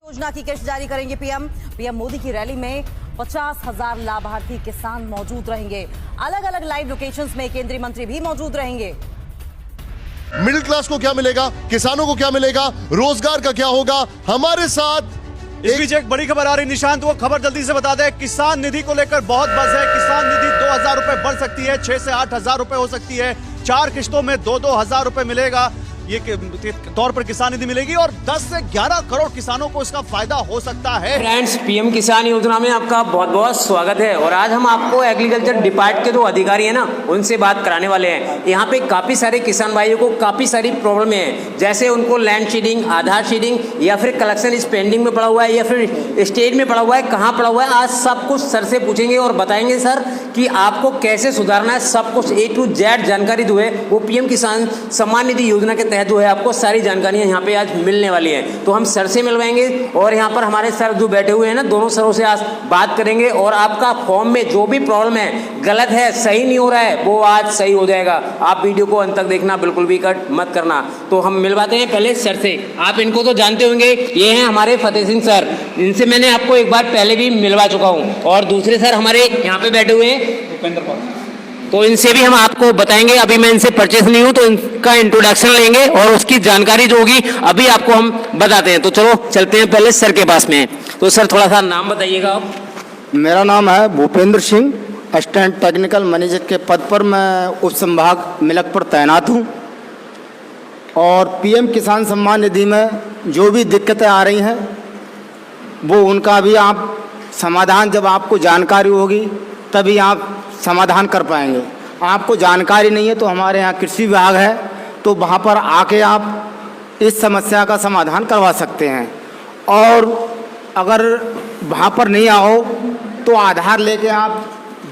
योजना की किस्त जारी करेंगे पीएम मोदी की रैली में 50,000 लाभार्थी किसान मौजूद रहेंगे। अलग अलग लाइव लोकेशंस में केंद्रीय मंत्री भी मौजूद रहेंगे। मिडिल क्लास को क्या मिलेगा, किसानों को क्या मिलेगा, रोजगार का क्या होगा, हमारे साथ इस बीच एक बड़ी खबर आ रही निशांत, वो खबर जल्दी से बता दें। किसान निधि को लेकर बहुत बज़ है। किसान निधि 2,000 रुपए बढ़ सकती है, 6 से 8,000 रुपए हो सकती है। 4 किस्तों में 2-2 हजार रुपए मिलेगा, ये तौर पर किसान निधि मिलेगी और 10 से 11 करोड़ किसानों को इसका फायदा हो सकता है। फ्रेंड्स, पीएम किसान योजना में आपका बहुत बहुत स्वागत है। और आज हम आपको एग्रीकल्चर डिपार्टमेंट के जो अधिकारी हैं ना, उनसे बात कराने वाले हैं। यहाँ पे काफ़ी सारे किसान भाइयों को काफ़ी सारी प्रॉब्लम है, जैसे उनको लैंड सीडिंग, आधार सीडिंग, या फिर कलेक्शन पेंडिंग में पड़ा हुआ है, या फिर स्टेज में पड़ा हुआ है, कहाँ पड़ा हुआ है। आज सब कुछ सर से पूछेंगे और बताएंगे सर कि आपको कैसे सुधारना है। सब कुछ A to Z जानकारी जो है वो पीएम किसान सम्मान निधि योजना के तहत जो है आपको सारी जानकारियां यहाँ पे आज मिलने वाली हैं। तो हम सर से मिलवाएंगे और यहाँ पर हमारे सर जो बैठे हुए हैं ना, दोनों सरों से आज बात करेंगे और आपका फॉर्म में जो भी प्रॉब्लम है, गलत है, सही नहीं हो रहा है, वो आज सही हो जाएगा। आप वीडियो को अंत तक देखना, बिल्कुल भी कट मत करना। तो हम मिलवाते हैं पहले सर से। आप इनको तो जानते होंगे, ये हैं हमारे फतेह सिंह सर। इनसे मैंने आपको एक बार पहले भी मिलवा चुका हूँ। और दूसरे सर हमारे यहाँ पे बैठे हुए हैं भूपेंद्र पाल, तो इनसे भी हम आपको बताएंगे। अभी मैं इनसे परचेस नहीं हूं, तो इनका इंट्रोडक्शन लेंगे और उसकी जानकारी जो होगी अभी आपको हम बताते हैं। तो चलो चलते हैं पहले सर के पास में। तो सर थोड़ा सा नाम बताइएगा आप। मेरा नाम है Bhupendra Singh, assistant technical manager के पद पर मैं उप संभाग मिलक पर तैनात हूं। और पीएम किसान सम्मान निधि में जो भी दिक्कतें आ रही हैं वो उनका भी आप समाधान, जब आपको जानकारी होगी तभी आप समाधान कर पाएंगे। आपको जानकारी नहीं है तो हमारे यहाँ कृषि विभाग है, तो वहाँ पर आके आप इस समस्या का समाधान करवा सकते हैं। और अगर वहाँ पर नहीं आओ तो आधार लेके आप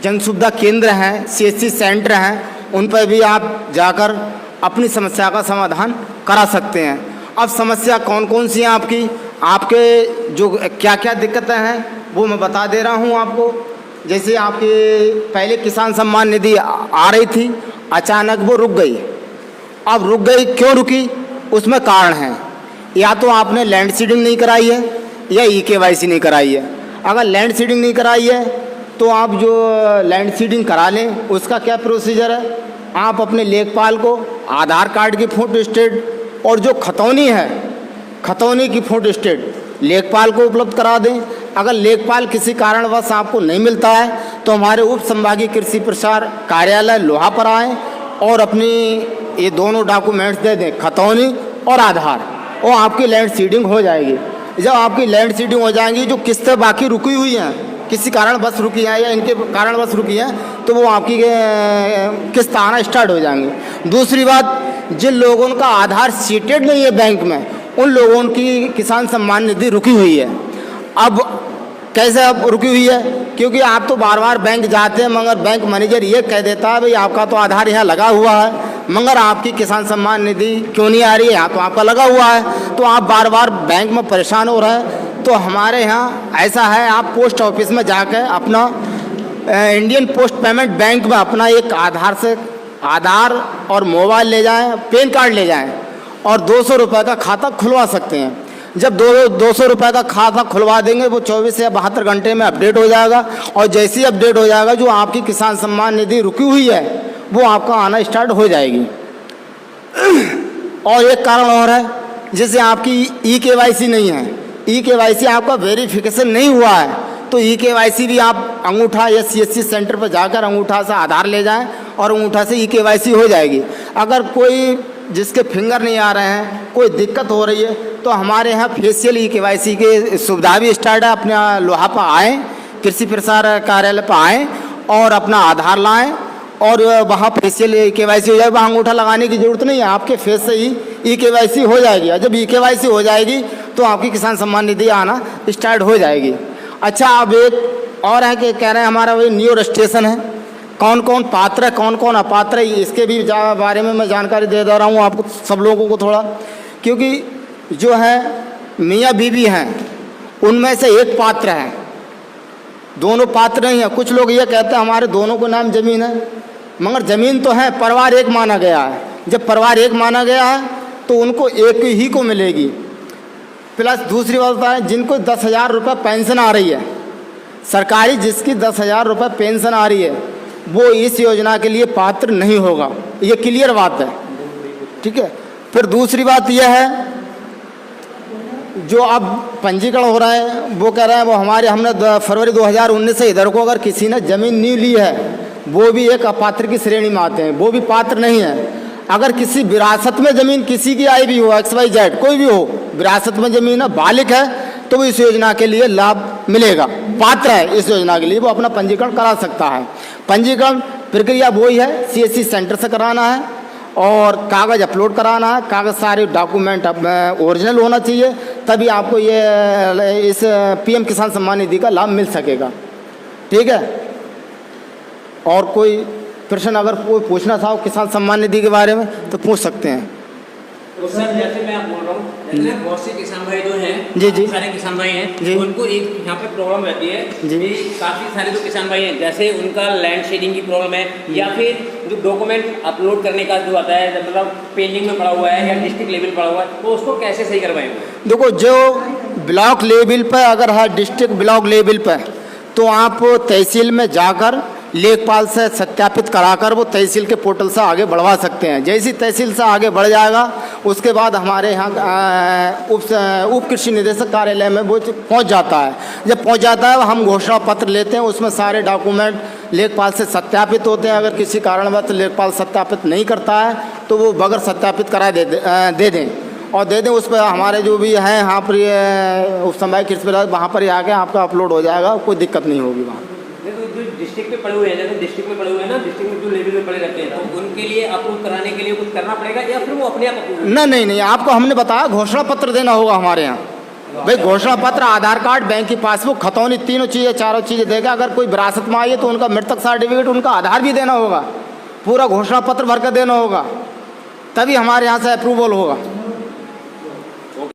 जन सुविधा केंद्र हैं, CSC सेंटर हैं, उन पर भी आप जाकर अपनी समस्या का समाधान करा सकते हैं। अब समस्या कौन कौन सी हैं आपके जो क्या क्या दिक्कतें हैं वो मैं बता दे रहा हूँ आपको। जैसे आपके पहले किसान सम्मान निधि आ रही थी, अचानक वो रुक गई। अब रुक गई, क्यों रुकी, उसमें कारण है। या तो आपने लैंड सीडिंग नहीं कराई है या EKYC नहीं कराई है। अगर लैंड सीडिंग नहीं कराई है तो आप जो लैंड सीडिंग करा लें, उसका क्या प्रोसीजर है। आप अपने लेखपाल को आधार कार्ड की फोटो स्टेट और जो खतौनी है, खतौनी की फोटो स्टेट लेखपाल को उपलब्ध करा दें। अगर लेखपाल किसी कारणवश आपको नहीं मिलता है तो हमारे उप संभागीय कृषि प्रसार कार्यालय लोहा पर आएँ और अपनी ये दोनों डॉक्यूमेंट्स दे दें, खतौनी और आधार, और आपकी लैंड सीडिंग हो जाएगी। जब आपकी लैंड सीडिंग हो जाएंगी, जो किस्तें बाकी रुकी हुई हैं, किसी कारणवश रुकी हैं या इनके कारणवश रुकी हैं, तो वो आपकी किस्त आना स्टार्ट हो जाएंगी। दूसरी बात, जिन लोगों का आधार सीटेड नहीं है बैंक में, उन लोगों की किसान सम्मान निधि रुकी हुई है। अब कैसे अब रुकी हुई है, क्योंकि आप तो बार बार बैंक जाते हैं, मगर बैंक मैनेजर ये कह देता है भाई आपका तो आधार यहाँ लगा हुआ है, मगर आपकी किसान सम्मान निधि क्यों नहीं आ रही है, यहाँ तो आपका लगा हुआ है। तो आप बार बार बैंक में परेशान हो रहे हैं। तो हमारे यहाँ ऐसा है, आप पोस्ट ऑफिस में जाकर अपना इंडियन पोस्ट पेमेंट बैंक में अपना एक आधार और मोबाइल ले जाएँ, पैन कार्ड ले जाएँ और 200 रुपये का खाता खुलवा सकते हैं। जब 200 रुपये का खाता खुलवा देंगे, वो 24 या 72 घंटे में अपडेट हो जाएगा। और जैसे ही अपडेट हो जाएगा, जो आपकी किसान सम्मान निधि रुकी हुई है वो आपका आना स्टार्ट हो जाएगी। और एक कारण और है, जैसे आपकी EKYC नहीं है, EKYC आपका वेरिफिकेशन नहीं हुआ है, तो EKYC भी आप अंगूठा या CSC सेंटर पर जाकर अंगूठा से आधार ले जाएं और अंगूठा से EKYC हो जाएगी। अगर कोई जिसके फिंगर नहीं आ रहे हैं, कोई दिक्कत हो रही है, तो हमारे यहाँ फेशियल EKYC की सुविधा भी स्टार्ट है। अपने लोहा पर आएँ, कृषि प्रसार कार्यालय पर आएँ और अपना आधार लाएँ और वहाँ फेशियल EKYC हो जाए। वहाँ अंगूठा लगाने की ज़रूरत नहीं है, आपके फेस से ही EKYC हो जाएगी। और जब EKYC हो जाएगी तो आपकी किसान सम्मान निधि आना स्टार्ट हो जाएगी। अच्छा, अब एक और है कि कह रहे हैं हमारा वही न्यू रजिस्ट्रेशन है, कौन कौन पात्र है, कौन कौन अपात्र है, इसके भी बारे में मैं जानकारी दे रहा हूँ आपको सब लोगों को थोड़ा। क्योंकि जो है मियाँ बीवी हैं, उनमें से एक पात्र है, दोनों पात्र नहीं है। कुछ लोग ये कहते हैं हमारे दोनों को नाम ज़मीन है, मगर ज़मीन तो है, परिवार एक माना गया है। जब परिवार एक माना गया है तो उनको एक ही को मिलेगी। प्लस दूसरी बात है, जिनको 10,000 रुपये पेंशन आ रही है सरकारी, जिसकी 10,000 रुपये पेंशन आ रही है वो इस योजना के लिए पात्र नहीं होगा। ये क्लियर बात है, ठीक है। फिर दूसरी बात यह है, जो अब पंजीकरण हो रहा है वो कह रहे हैं वो हमने फरवरी 2019 से इधर को अगर किसी ने ज़मीन नहीं ली है वो भी एक अपात्र की श्रेणी में आते हैं, वो भी पात्र नहीं है। अगर किसी विरासत में ज़मीन किसी की आई भी हो, XYZ कोई भी हो, विरासत में ज़मीन है, बालिक है, तो वो इस योजना के लिए लाभ मिलेगा, पात्र है इस योजना के लिए, वो अपना पंजीकरण करा सकता है। पंजीकरण प्रक्रिया वही है, CSC सेंटर से कराना है और कागज़ अपलोड कराना है, कागज़ सारे डॉक्यूमेंट ओरिजिनल होना चाहिए, तभी आपको ये इस PM किसान सम्मान निधि का लाभ मिल सकेगा, ठीक है। और कोई प्रश्न अगर कोई पूछना था किसान सम्मान निधि के बारे में तो पूछ सकते हैं। तो सर जैसे मैं आप बोल रहा हूँ, जैसे बहुत से किसान भाई जो हैं, जी जी, सारे किसान भाई हैं, जी, उनको एक यहाँ पे प्रॉब्लम रहती है जी, कि काफ़ी सारे जो किसान भाई हैं, जैसे उनका लैंड शेडिंग की प्रॉब्लम है या फिर जो डॉक्यूमेंट अपलोड करने का जो आता है, मतलब पेंडिंग में पड़ा हुआ है या डिस्ट्रिक्ट लेवल पड़ा हुआ है, तो उसको कैसे सही करवाएंगे? देखो, जो ब्लॉक लेवल पर अगर है, डिस्ट्रिक्ट ब्लॉक लेवल पर, तो आप तहसील में जाकर लेखपाल से सत्यापित कराकर वो तहसील के पोर्टल से आगे बढ़वा सकते हैं। जैसी तहसील से आगे बढ़ जाएगा उसके बाद हमारे यहाँ उप कृषि निदेशक कार्यालय में वो पहुँच जाता है। जब पहुँच जाता है हम घोषणा पत्र लेते हैं, उसमें सारे डॉक्यूमेंट लेखपाल से सत्यापित होते हैं। अगर किसी कारणवश लेखपाल सत्यापित नहीं करता है तो वो बगैर सत्यापित करा दे दें और दे दें। उस पर हमारे जो भी हैं यहाँ पर उप संभाग कृषि विभाग, वहाँ पर ही आके आपका अपलोड हो जाएगा, कोई दिक्कत नहीं होगी वहाँ। जो डिस्ट्रिक्ट में पड़े हुए हैं, जैसे डिस्ट्रिक्ट में पड़े हुए हैं ना, डिस्ट्रिक्ट में जो लेवल में पड़े रहते हैं, तो उनके लिए अप्रूव कराने के लिए कुछ करना पड़ेगा या फिर वो अपने आप अप्रूव? नहीं, आपको हमने बताया घोषणा पत्र देना होगा हमारे यहाँ। भाई घोषणा पत्र, आधार कार्ड, बैंक की पासबुक, खतौनी, तीनों चीज़ें चारों चीज़ें देगा। अगर कोई विरासत में आई है तो उनका मृतक सर्टिफिकेट, उनका आधार भी देना होगा, पूरा घोषणा पत्र भर कर देना होगा, तभी हमारे यहाँ से अप्रूवल होगा।